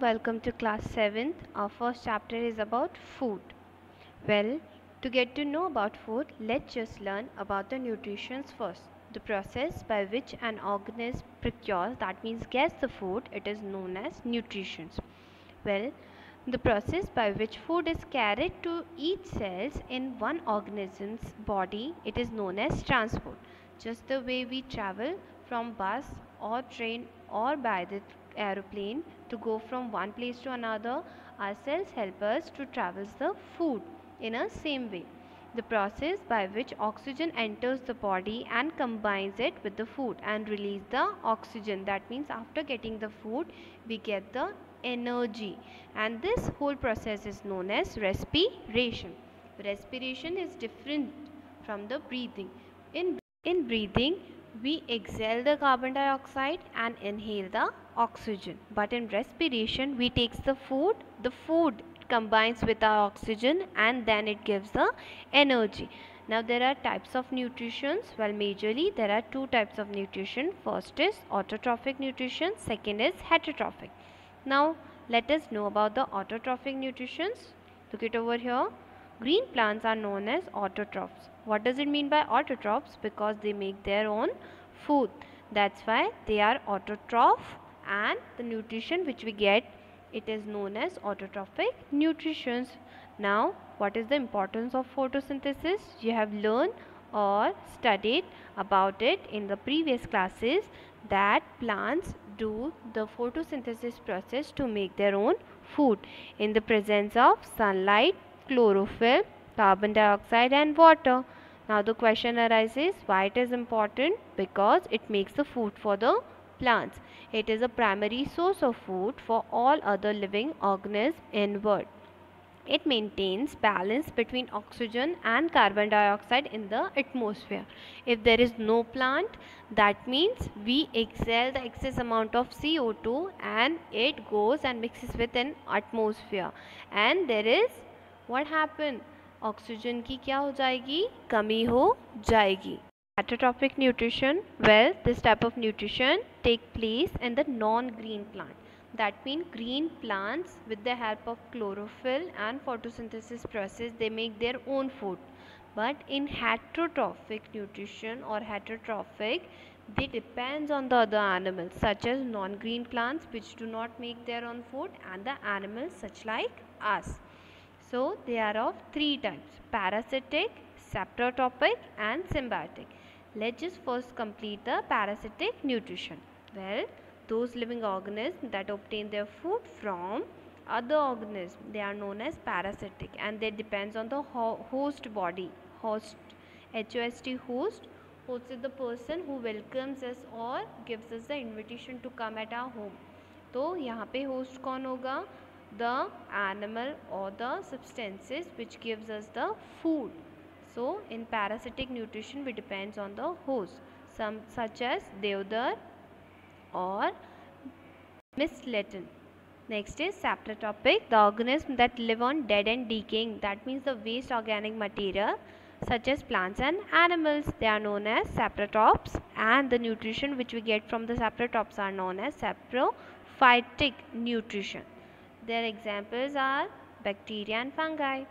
welcome to class 7th. Our first chapter is about food. Well, to get to know about food, let's just learn about the nutrition first. The process by which an organism procures, that means gets the food, it is known as nutrition. Well, the process by which food is carried to each cells in one organism's body, it is known as transport. Just the way we travel from bus or train or by the aeroplane to go from one place to another, our cells help us to travel the food in a same way. The process by which oxygen enters the body and combines it with the food and release the oxygen, that means after getting the food we get the energy, and this whole process is known as respiration. Respiration is different from the breathing. In breathing we exhale the carbon dioxide and inhale the oxygen, but in respiration we take the food combines with our oxygen and then it gives the energy. Now there are types of nutrition. Well, majorly there are two types of nutrition. First is autotrophic nutrition, second is heterotrophic. Now let us know about the autotrophic nutrition. Look it over here. Green plants are known as autotrophs. What does it mean by autotrophs? Because they make their own food. That's why they are autotroph, and the nutrition which we get, it is known as autotrophic nutrition. Now what is the importance of photosynthesis? You have learned or studied about it in the previous classes that plants do the photosynthesis process to make their own food in the presence of sunlight, chlorophyll, carbon dioxide and water. Now the question arises, why it is important? Because it makes the food for the plants. It is a primary source of food for all other living organisms in world. It maintains balance between oxygen and carbon dioxide in the atmosphere. If there is no plant, that means we exhale the excess amount of CO2 and it goes and mixes with an atmosphere, and there is what happen, oxygen की क्या हो जाएगी, कमी हो जाएगी. Heterotrophic nutrition, well, this type of nutrition take place in the non-green plant. That means green plants with the help of chlorophyll and photosynthesis process they make their own food. But in heterotrophic nutrition or heterotrophic, they depends on the other animals such as non-green plants which do not make their own food and the animals such like us. So they are of three types: parasitic, saprotrophic and symbiotic. Let's just first complete the parasitic nutrition. Well, those living organisms that obtain their food from other organisms, they are known as parasitic, and they depends on the host body. Host, HOST, host. Host is the person who welcomes us or gives us the invitation to come at our home. तो यहाँ पे host कौन होगा? The animal or the substances which gives us the food. So in parasitic nutrition we depends on the host, some such as deodar or mistletoe. Next is saprotrophic, the organisms that live on dead and decaying, that means the waste organic material such as plants and animals, they are known as saprotrophs, and the nutrition which we get from the saprotrophs are known as saprophytic nutrition. Their examples are bacteria and fungi.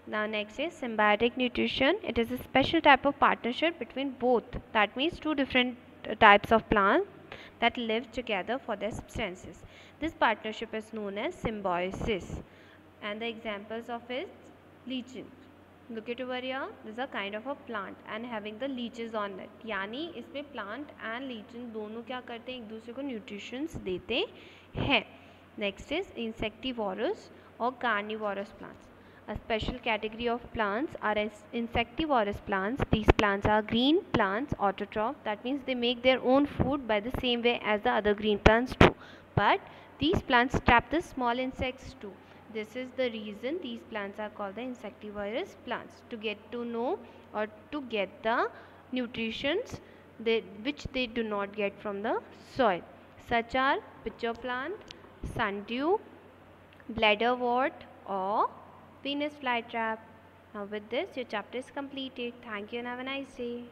Now next is symbiotic nutrition. It is a special type of partnership between both, that means two different types of plants that live together for their substances. This partnership is known as symbiosis, and the examples of it, lichen. Look it over here. This is a kind of a plant and having the leeches on it. यानी इसमें plant and lichen दोनों क्या करते हैं, एक दूसरे को nutritions देते हैं. Next is insectivorous or carnivorous plants. A special category of plants are insectivorous plants. These plants are green plants, autotroph. That means they make their own food by the same way as the other green plants do. But these plants trap the small insects too. This is the reason these plants are called the insectivorous plants. To get to know or to get the nutritions which they do not get from the soil. Such are pitcher plant, sundew, bladderwort or Venus flytrap. Now with this your chapter is completed. Thank you and have a nice day.